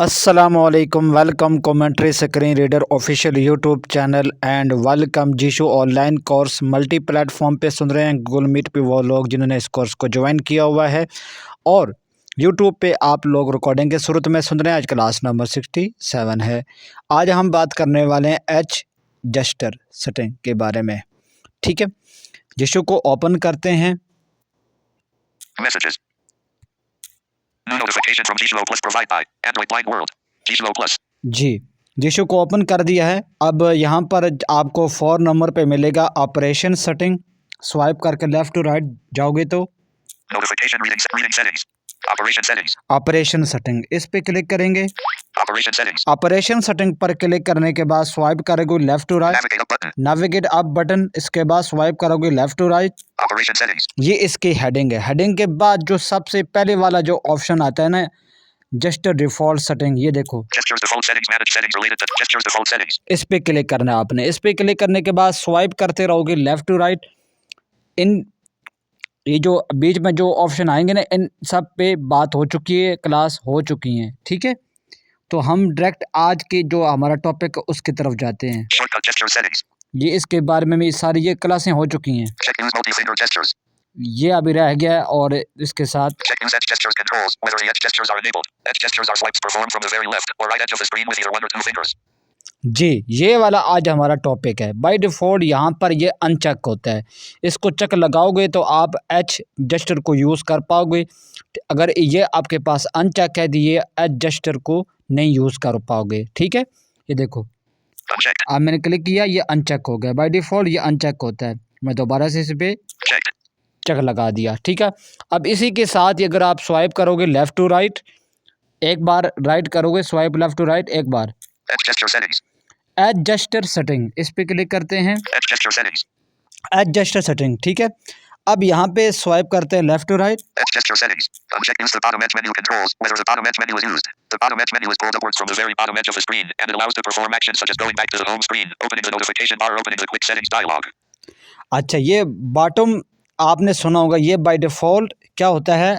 Assalamualaikum, welcome commentary screen reader official YouTube channel and welcome Jishu online course multi platform पे सुन रहे हैं Google meet पे वो लोग जिन्होंने इस कोर्स को ज्वाइन किया हुआ है और यूट्यूब पे आप लोग रिकॉर्डिंग के शुरू में सुन रहे हैं। आज क्लास नंबर 67 है। आज हम बात करने वाले हैं एच जस्टर सेटिंग के बारे में। ठीक है, जीशु को ओपन करते हैं। New notification from Gshlow Plus provide by Android Blind World. Gshlow Plus. जी, जीशु को ओपन कर दिया है। अब यहाँ पर आपको 4 नंबर पे मिलेगा ऑपरेशन सेटिंग। स्वाइप करके लेफ्ट टू राइट जाओगे तो Notification reading settings. Operation settings. Operation setting, इस पे क्लिक करेंगे। Operation settings. ऑपरेशन सेटिंग पर क्लिक करने के बाद स्वाइप करोगे left to right, Navigate up button. Navigate up button, इसके बाद स्वाइप करोगे left to right. Operation settings. ये इसकी हेडिंग है। हेडिंग के बाद जो सबसे पहले वाला जो ऑप्शन आता है ना, जस्ट डिफॉल्ट सेटिंग, ये देखो Gestures default settings. Manage settings related to gestures default settings. इस पे क्लिक करना है आपने। इस पे क्लिक करने के बाद स्वाइप करते रहोगे लेफ्ट टू राइट। इन ये जो बीच में जो ऑप्शन आएंगे ना, इन सब पे बात हो चुकी है, क्लास हो चुकी है। ठीक है, तो हम डायरेक्ट आज के जो हमारा टॉपिक है उसकी तरफ जाते हैं। Shortcut gesture settings. ये इसके बारे में भी सारी ये क्लासें हो चुकी हैं। Check use multi-finger gestures. ये अभी रह गया है और इसके साथ Check use edge gestures controls whether the edge gestures are enabled. Edge gestures are swipes performed from the very left or right edge of the screen with either one or two fingers. जी, ये वाला आज हमारा topic है। By default यहाँ पर ये uncheck होता है। इसको चेक लगाओगे तो आप एच जस्टर को यूज़ कर पाओगे। अगर ये आपके पास अनचेक है तो ये एच जस्टर को नहीं यूज़ कर पाओगे। ठीक है, ये देखो Unchecked. अब मैंने क्लिक किया, ये अनचेक हो गया। बाय डिफ़ॉल्ट ये अनचेक होता है। मैं दोबारा से इस पे Checked. चेक लगा दिया। ठीक है, अब इसी के साथ ही अगर आप स्वाइप करोगे लेफ़्ट टू राइट, एक बार राइट करोगे, स्वाइप लेफ़्ट टू राइट एक बार, Edge gesture settings. Edge gesture setting, इस पे क्लिक करते हैं। Edge gesture settings. Edge gesture setting, ठीक है। अब यहाँ पे स्वाइप करते हैं left to right. Edge gesture settings. Uncheck use the bottom edge menu controls whether the bottom edge menu is used. The bottom edge menu is pulled upwards from the very bottom edge of the screen and it allows to perform actions such as going back to the home screen, opening the notification bar, opening the quick settings dialog. अच्छा, ये bottom आपने सुना होगा, ये by default क्या होता है,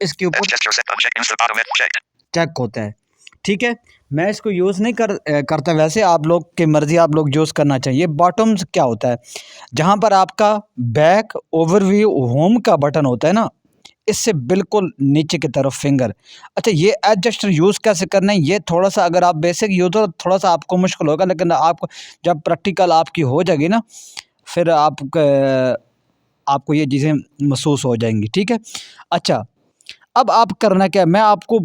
इसके ऊपर Edge gesture set. Uncheck use the bottom edge checked. Check होता है। ठीक है, मैं इसको यूज़ नहीं करता, वैसे आप लोग की मर्ज़ी, आप लोग यूज़ करना चाहिए। बॉटम क्या होता है, जहाँ पर आपका बैक, ओवरव्यू, होम का बटन होता है ना, इससे बिल्कुल नीचे की तरफ फिंगर। अच्छा, ये एडजस्टर यूज़ कैसे करना है, ये थोड़ा सा अगर आप बेसिक यूज़ हो थोड़ा सा आपको मुश्किल होगा, लेकिन आपको जब प्रैक्टिकल आपकी हो जाएगी ना, फिर आपको ये चीज़ें महसूस हो जाएंगी। ठीक है, अच्छा अब आप करना क्या है, मैं आपको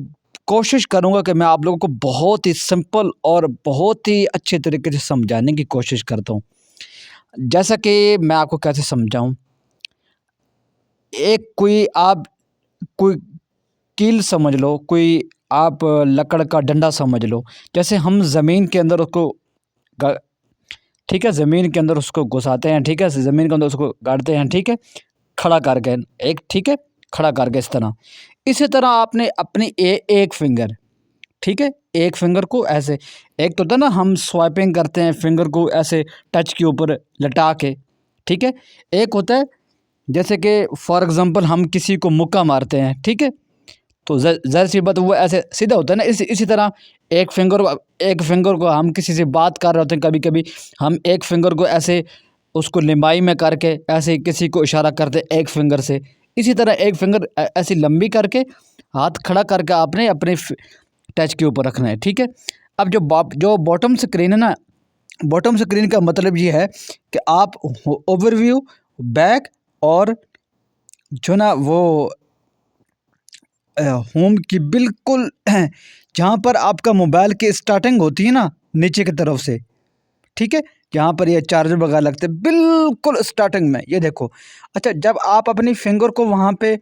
कोशिश करूँगा कि मैं आप लोगों को बहुत ही सिंपल और बहुत ही अच्छे तरीके से समझाने की कोशिश करता हूँ। जैसा कि मैं आपको कैसे समझाऊँ, एक कोई कील समझ लो, कोई आप लकड़ का डंडा समझ लो। जैसे हम ज़मीन के अंदर उसको ठीक है, ज़मीन के अंदर उसको घुसाते हैं। ठीक है, ज़मीन के अंदर उसको गाड़ते हैं। ठीक है, खड़ा करके एक, ठीक है, खड़ा करके इस तरह। इसी तरह आपने अपनी एक फिंगर, ठीक है, एक फिंगर को ऐसे, एक तो होता है ना हम स्वाइपिंग करते हैं फिंगर को ऐसे टच के ऊपर लटा के। ठीक है, एक होता है जैसे कि फॉर एग्ज़ाम्पल हम किसी को मुक्का मारते हैं। ठीक है, तो ज़ाहिर सी बात वो ऐसे सीधा होता है ना। इसी तरह एक फिंगर को हम किसी से बात कर रहे होते हैं, कभी कभी हम एक फिंगर को ऐसे उसको लंबाई में करके ऐसे किसी को इशारा करते हैं एक फिंगर से। इसी तरह एक फिंगर ऐसी लंबी करके हाथ खड़ा करके आपने अपने टच के ऊपर रखना है। ठीक है, अब जो बॉटम स्क्रीन है ना, बॉटम स्क्रीन का मतलब ये है कि आप ओवरव्यू, बैक और जो ना वो होम की बिल्कुल जहाँ पर आपका मोबाइल की स्टार्टिंग होती है ना, नीचे की तरफ से। ठीक है, जहाँ पर ये चार्जर वगैरह लगते हैं बिल्कुल स्टार्टिंग में, ये देखो। अच्छा, जब आप अपनी फिंगर को वहाँ पे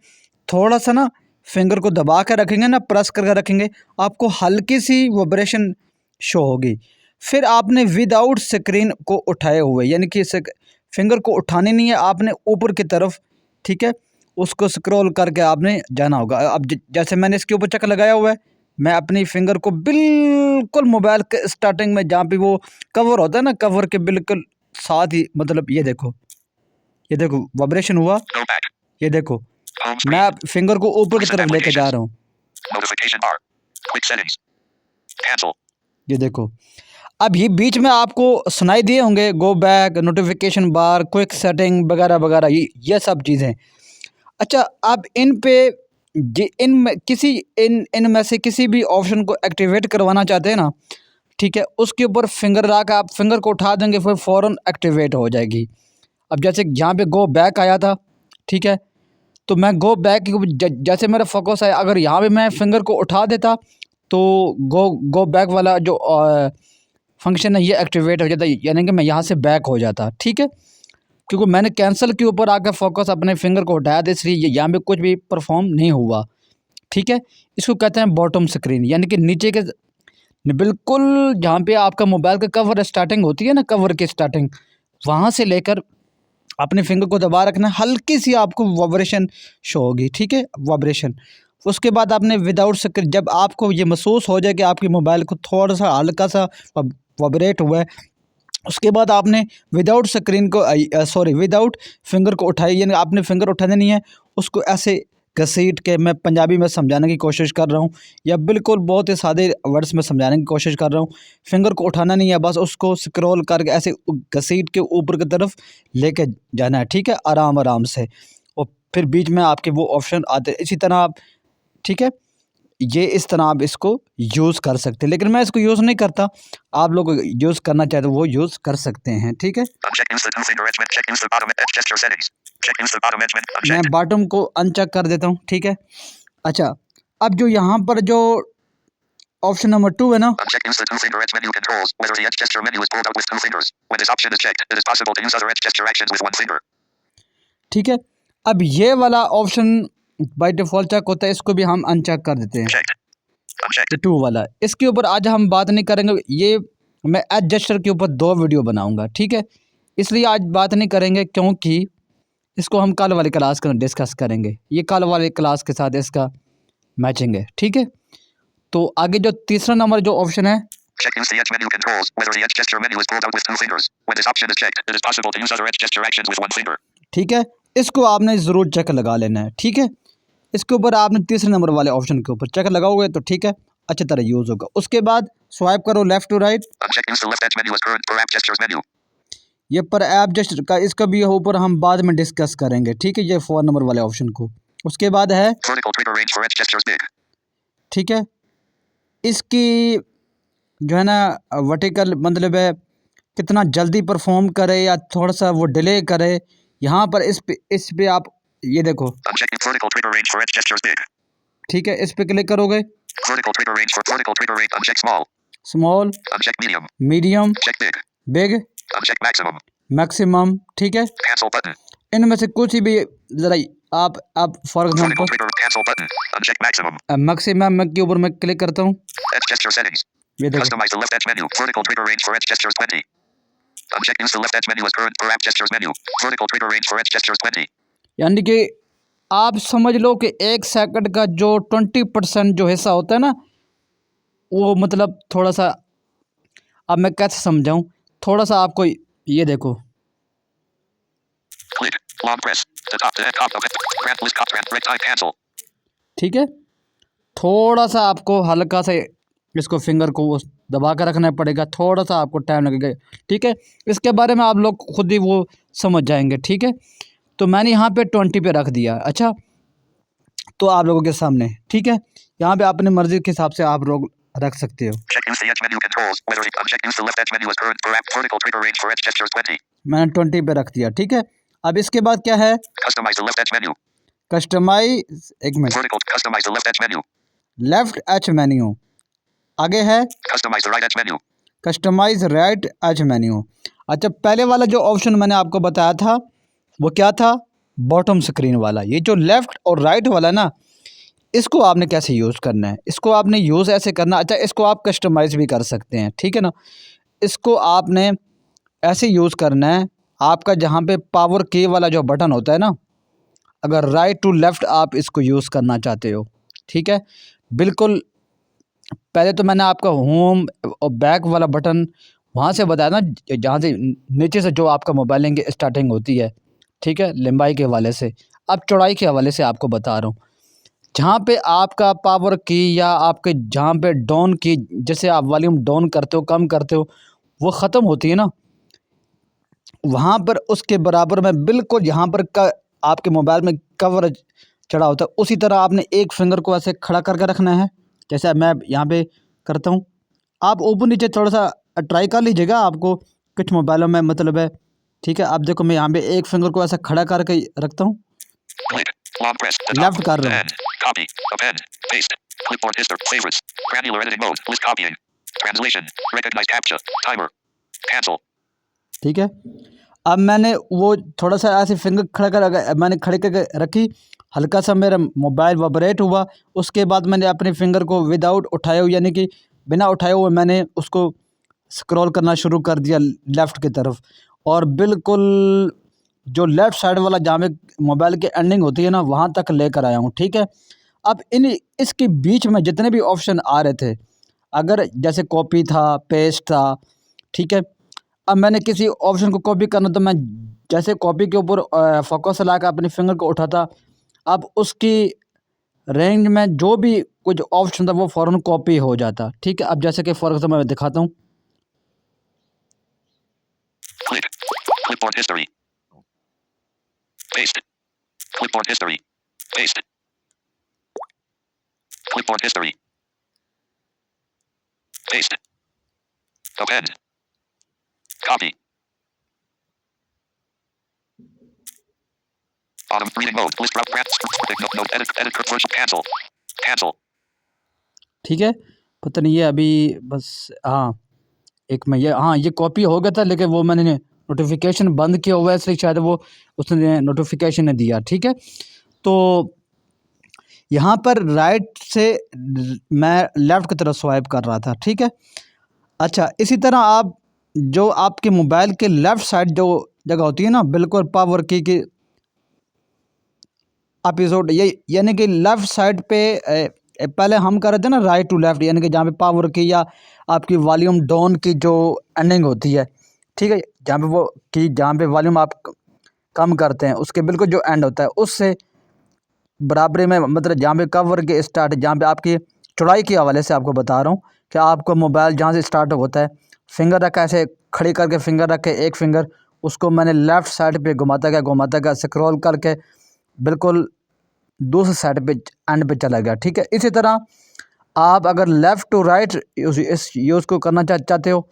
थोड़ा सा ना फिंगर को दबा कर रखेंगे ना, प्रेस करके रखेंगे, आपको हल्की सी वाइब्रेशन शो होगी। फिर आपने विदाउट स्क्रीन को उठाए हुए, यानी कि फिंगर को उठानी नहीं है आपने ऊपर की तरफ, ठीक है, उसको स्क्रॉल करके आपने जाना होगा। अब जैसे मैंने इसके ऊपर चक लगाया हुआ है, मैं अपनी फिंगर को बिल्कुल मोबाइल के स्टार्टिंग में जहाँ पे वो कवर होता है ना, कवर के बिल्कुल साथ ही, मतलब ये देखो वाइब्रेशन हुआ, ये देखो मैं फिंगर को ऊपर की तरफ लेके जा रहा हूँ। Notification bar. Quick settings. Cancel. ये देखो, अब ये बीच में आपको सुनाई दिए होंगे गो बैक, नोटिफिकेशन बार, क्विक सेटिंग वगैरह वगैरह, ये सब चीज़ें। अच्छा, आप इन पे इनमें से किसी भी ऑप्शन को एक्टिवेट करवाना चाहते हैं ना, ठीक है, उसके ऊपर फिंगर रख के आप फिंगर को उठा देंगे, फिर फ़ौरन एक्टिवेट हो जाएगी। अब जैसे यहाँ पे गो बैक आया था, ठीक है, तो मैं गो बैक जैसे मेरा फोकस है, अगर यहाँ पे मैं फिंगर को उठा देता तो गो बैक वाला जो फंक्शन है ये एक्टिवेट हो जाता, यानी कि मैं यहाँ से बैक हो जाता, ठीक है। क्योंकि मैंने कैंसिल के ऊपर आकर फोकस अपने फिंगर को हटाया था, इसलिए यहाँ पे कुछ भी परफॉर्म नहीं हुआ, ठीक है। इसको कहते हैं बॉटम स्क्रीन, यानी कि नीचे के बिल्कुल जहाँ पे आपका मोबाइल का कवर स्टार्टिंग होती है ना, कवर की स्टार्टिंग, वहाँ से लेकर अपने फिंगर को दबा रखना, हल्की सी आपको वाइब्रेशन शो होगी, ठीक है, वाइब्रेशन। उसके बाद आपने विदाउट स्क्रीन, जब आपको ये महसूस हो जाए कि आपके मोबाइल को थोड़ा सा हल्का सा वाइब्रेट हुआ है, उसके बाद आपने विदाउट स्क्रीन को विदाउट फिंगर को उठाई, यानी आपने फिंगर उठाना नहीं है, उसको ऐसे घसीट के, मैं पंजाबी में समझाने की कोशिश कर रहा हूँ या बिल्कुल बहुत ही सादे वर्ड्स में समझाने की कोशिश कर रहा हूँ। फिंगर को उठाना नहीं है, बस उसको स्क्रॉल करके ऐसे घसीट के ऊपर की तरफ लेके जाना है, ठीक है, आराम आराम से, और फिर बीच में आपके वो ऑप्शन आते हैं। इसी तरह आप, ठीक है, ये इस तरह आप इसको यूज़ कर सकते हैं, लेकिन मैं इसको यूज़ नहीं करता, आप लोग यूज़ करना चाहते हो वो यूज़ कर सकते हैं, ठीक है। मैं बॉटम को अनचेक कर देता हूँ, ठीक है। अच्छा, अब जो यहाँ पर जो ऑप्शन नंबर 2 है ना, ठीक है, अब ये वाला ऑप्शन बाय डिफ़ॉल्ट चेक होता है, इसको भी हम अनचेक कर देते हैं, ये 2 वाला। इसके ऊपर आज हम बात नहीं करेंगे, ये मैं एज जेस्चर के ऊपर 2 वीडियो बनाऊंगा, ठीक है, इसलिए आज बात नहीं करेंगे, क्योंकि इसको हम कल वाली क्लास में डिस्कस करेंगे, ये कल वाली क्लास के साथ इसका मैचिंग है, ठीक है। तो आगे जो तीसरा नंबर जो ऑप्शन है, ठीक है, इसको आपने ज़रूर चेक लगा लेना है, ठीक है। इसके ऊपर आपने तीसरे नंबर वाले ऑप्शन के ऊपर चेक लगाओगे तो ठीक है, अच्छी तरह यूज़ होगा। उसके बाद स्वाइप करो लेफ़्ट टू राइट, ये पर ऐप जेस्चर का, इसका भी ऊपर हम बाद में डिस्कस करेंगे, ठीक है, ये 4 नंबर वाले ऑप्शन को। उसके बाद है, ठीक है, इसकी जो है ना वर्टिकल, मतलब है कितना जल्दी परफॉर्म करे या थोड़ा सा वो डिले करे, यहाँ पर इस पे आप ये देखो, ठीक है, इस पे क्लिक करोगे, स्मॉल, मीडियम, बिग, मैक्सिमम, ठीक है। इनमें से कुछ भी ज़रा आप फॉर एग्जांपल मैक्सिमम के ऊपर मैं क्लिक करता हूँ, ये देखो, यानी कि आप समझ लो कि 1 सेकंड का जो 20% जो हिस्सा होता है ना, वो मतलब थोड़ा सा, अब मैं कैसे समझाऊं, थोड़ा सा आपको ये देखो, ठीक है, थोड़ा सा आपको हल्का से इसको फिंगर को दबा कर रखना पड़ेगा, थोड़ा सा आपको टाइम लगेगा, ठीक है। इसके बारे में आप लोग खुद ही वो समझ जाएंगे, ठीक है। तो मैंने यहाँ पे 20 पे रख दिया। अच्छा, तो आप लोगों के सामने, ठीक है, यहाँ पे अपनी मर्जी के हिसाब से आप लोग रख सकते हो। मैंने 20 पे रख दिया, ठीक है। अब इसके बाद क्या है, कस्टमाइज, एक मिनट, लेफ्ट एच मेन्यू, आगे है कस्टमाइज राइट एज मेन्यू। अच्छा, पहले वाला जो ऑप्शन मैंने आपको बताया था वो क्या था, बॉटम स्क्रीन वाला। ये जो लेफ़्ट और राइट वाला ना, इसको आपने कैसे यूज़ करना है, इसको आपने यूज़ ऐसे करना। अच्छा, इसको आप कस्टमाइज़ भी कर सकते हैं, ठीक है ना। इसको आपने ऐसे यूज़ करना है, आपका जहाँ पे पावर की वाला जो बटन होता है ना, अगर राइट टू लेफ़्ट आप इसको यूज़ करना चाहते हो, ठीक है, बिल्कुल पहले तो मैंने आपका होम और बैक वाला बटन वहाँ से बताया ना, जहाँ से नीचे से जो आपका मोबाइल की स्टार्टिंग होती है, ठीक है, लंबाई के हवाले से। अब चौड़ाई के हवाले से आपको बता रहा हूँ। जहाँ पे आपका पावर की या आपके जहाँ पे डाउन की, जैसे आप वॉल्यूम डाउन करते हो, कम करते हो, वो ख़त्म होती है ना, वहाँ पर उसके बराबर में बिल्कुल यहाँ पर आपके मोबाइल में कवर चढ़ा होता है, उसी तरह आपने एक फिंगर को ऐसे खड़ा करके रखना है, जैसे मैं यहाँ पे करता हूँ। आप ऊपर नीचे थोड़ा सा ट्राई कर लीजिएगा, आपको कुछ मोबाइलों में मतलब है, ठीक है। आप देखो मैं यहाँ पे एक फिंगर को ऐसा खड़ा करके रखता हूँ, Click. Long press. The top. Left कर The रहा हूँ, end. Copy. Append. Paste. Clipboard history. Favorites. Granular editing mode. List copying. Translation. Recognize captcha. Timer. Cancel. ठीक है। अब मैंने वो थोड़ा सा ऐसे फिंगर खड़ा कर मैंने खड़े करके रखी, हल्का सा मेरा मोबाइल वाइब्रेट हुआ, उसके बाद मैंने अपने फिंगर को विदाउट उठाए हुए, यानी कि बिना उठाए हुए मैंने उसको स्क्रॉल करना शुरू कर दिया लेफ़्ट की तरफ, और बिल्कुल जो लेफ़्ट साइड वाला जहाँ पे मोबाइल की एंडिंग होती है ना, वहाँ तक लेकर आया हूँ, ठीक है। अब इसके बीच में जितने भी ऑप्शन आ रहे थे, अगर जैसे कॉपी था, पेस्ट था, ठीक है। अब मैंने किसी ऑप्शन को कॉपी करना, तो मैं जैसे कॉपी के ऊपर फोकस लगा कर अपने फिंगर को उठाता, अब उसकी रेंज में जो भी कुछ ऑप्शन था वो फ़ौरन कॉपी हो जाता, ठीक है। अब जैसे कि फॉर एग्जाम्पल मैं दिखाता हूँ, Click. Clipboard history. Paste. Clipboard history. Paste. Clipboard history. Paste. Append. Copy. Autumn reading mode. List route press. Note. Edit. Virtual. Cancel. Cancel. ठीक है। पता नहीं ये अभी बस, हाँ एक मैं ये, हाँ ये कॉपी हो गया था, लेकिन वो मैंने नोटिफिकेशन बंद किया हुआ है, इसलिए शायद वो उसने नोटिफिकेशन नहीं दिया, ठीक है। तो यहाँ पर राइट से मैं लेफ़्ट की तरफ स्वाइप कर रहा था, ठीक है। अच्छा, इसी तरह आप जो आपके मोबाइल के लेफ़्ट साइड जो जगह होती है ना, बिल्कुल पावर की एपिसोड, ये यानी कि लेफ़्ट साइड पे पहले हम कर रहे थे ना राइट टू लेफ़्ट, यानी कि जहाँ पे पावर की या आपकी वॉल्यूम डाउन की जो एंडिंग होती है, ठीक है, जहाँ पे वो की जहाँ पे वॉल्यूम आप कम करते हैं, उसके बिल्कुल जो एंड होता है उससे बराबरी में, मतलब जहाँ पे कवर के स्टार्ट, जहाँ पे आपकी चौड़ाई के हवाले से आपको बता रहा हूँ कि आपको मोबाइल जहाँ से स्टार्ट होता है, फिंगर रखा ऐसे खड़ी करके, फिंगर रख के एक फिंगर उसको मैंने लेफ़्ट साइड पे घुमाता गया स्क्रॉल करके बिल्कुल दूसरे साइड पे एंड पे चला गया, ठीक है। इसी तरह आप अगर लेफ़्ट टू राइट इस यूज़ को करना चाहते हो,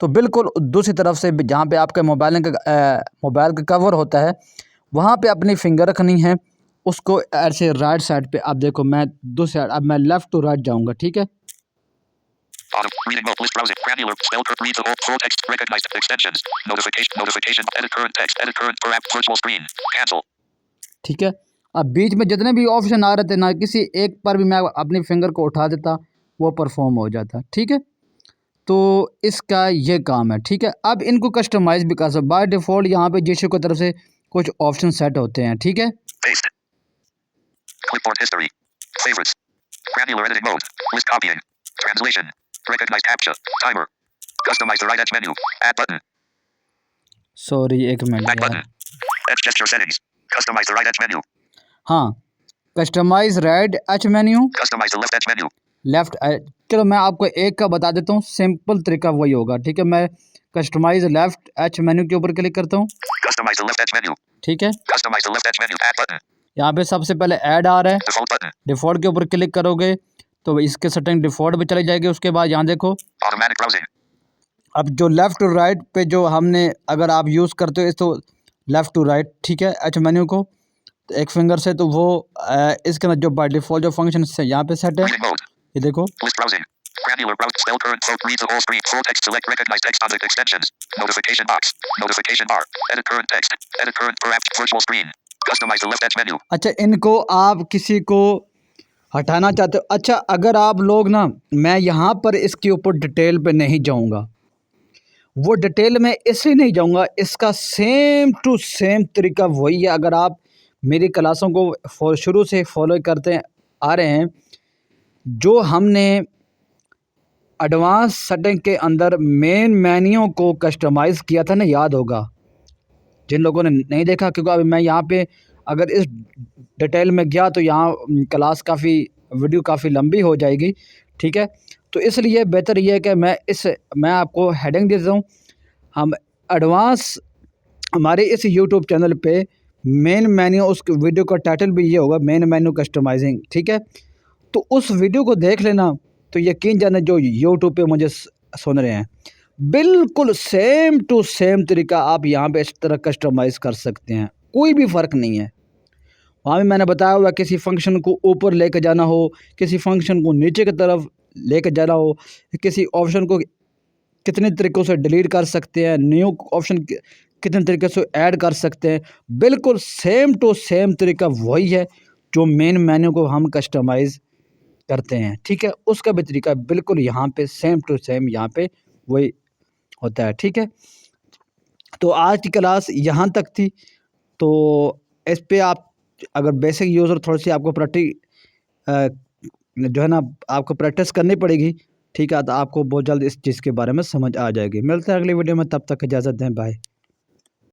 तो बिल्कुल दूसरी तरफ से जहाँ पे आपके मोबाइल का कवर होता है, वहाँ पे अपनी फिंगर रखनी है, उसको ऐसे राइट साइड पे, आप देखो मैं दूसरी साइड, अब मैं लेफ़्ट टू राइट जाऊँगा, ठीक है। Autumn reading mode. List browsing. Granular. Spell. Read the whole full text. Recognize extensions. Notification. Edit current text. Edit current per app. Virtual screen. Cancel. ठीक है। अब बीच में जितने भी ऑप्शन आ रहे थे ना, किसी एक पर भी मैं अपनी फिंगर को उठा देता, वो परफॉर्म हो जाता, ठीक है। तो इसका ये काम है, ठीक है। अब इनको कस्टमाइज़ भी कर सकते, बाय डिफ़ॉल्ट यहाँ पे जीशो की तरफ से कुछ ऑप्शन सेट होते हैं, ठीक है। Paste. Clipboard history. Favorites. Granular editing mode. List copying. Translation. Recognize captcha. Timer. Customize the right edge menu. Add button. Sorry एक मिनट Back यार, button. Edge gesture settings. Customize the right edge menu. हाँ, customize right edge menu, Customize the left edge menu. Left चलो मैं आपको एक का बता देता हूँ, सिंपल तरीका वही होगा, ठीक है। मैं कस्टमाइज़ लेफ़्ट एच मेन्यू के ऊपर क्लिक करता हूँ, Customize the left edge menu. ठीक है। Customize the left edge menu. Add button. यहाँ पे सबसे पहले ऐड आ रहा है, Default button. डिफ़ॉल्ट के ऊपर क्लिक करोगे तो इसके सेटिंग डिफ़ॉल्ट पे चली जाएगी। उसके बाद यहाँ देखो, Automatic browsing. अब जो लेफ़्ट टू राइट पे जो हमने, अगर आप यूज़ करते हो इस तो लेफ़्ट टू राइट, ठीक है, एच मेन्यू को तो एक फिंगर से, तो वो इसके अंदर जो बाय डिफ़ॉल्ट जो फंक्शन से यहाँ पे सेट है, Reading mode. ये देखो, List browsing. Granular browse. Spell current float. Read the whole screen. Full text. Select recognize text on the extensions. Notification box. Notification bar. Edit current text. Edit current per app. Virtual screen. Customize the left edge menu. अच्छा इनको आप किसी को हटाना चाहते हो, अच्छा अगर आप लोग ना, मैं यहाँ पर इसके ऊपर डिटेल पे नहीं जाऊँगा, वो डिटेल में इसलिए नहीं जाऊँगा, इसका सेम टू सेम तरीका वही है। अगर आप मेरी क्लासों को शुरू से फॉलो करते आ रहे हैं, जो हमने एडवांस सेटिंग के अंदर मेन मेन्यू को कस्टमाइज़ किया था ना, याद होगा जिन लोगों ने नहीं देखा, क्योंकि अभी मैं यहाँ पे अगर इस डिटेल में गया तो यहाँ क्लास वीडियो काफ़ी लंबी हो जाएगी, ठीक है। तो इसलिए बेहतर ये है कि मैं आपको हेडिंग दे देता हूँ। हम एडवांस हमारे इस यूट्यूब चैनल पे मेन मेन्यू, उस वीडियो का टाइटल भी ये होगा, मेन मेन्यू कस्टमाइजिंग, ठीक है। तो उस वीडियो को देख लेना, तो यकीन जाने जो यूट्यूब पे मुझे सुन रहे हैं, बिल्कुल सेम टू सेम तरीका आप यहाँ पे इस तरह कस्टमाइज़ कर सकते हैं, कोई भी फ़र्क नहीं है। वहाँ भी मैंने बताया हुआ किसी फंक्शन को ऊपर लेके जाना हो, किसी फंक्शन को नीचे की तरफ लेके जाना हो, किसी ऑप्शन को कितने तरीक़ों से डिलीट कर सकते हैं, न्यू ऑप्शन कितने तरीके से ऐड कर सकते हैं, बिल्कुल सेम टू सेम तरीका वही है जो मेन मेन्यू को हम कस्टमाइज़ करते हैं, ठीक है। उसका भी तरीका बिल्कुल यहाँ पे सेम टू सेम यहाँ पे वही होता है, ठीक है। तो आज की क्लास यहाँ तक थी। तो इस पे आप अगर बेसिक यूज़र थोड़ी-सी आपको जो है ना आपको प्रैक्टिस करनी पड़ेगी, ठीक है। तो आपको बहुत जल्द इस चीज़ के बारे में समझ आ जाएगी। मिलते हैं अगली वीडियो में, तब तक इजाज़त दें, बाय।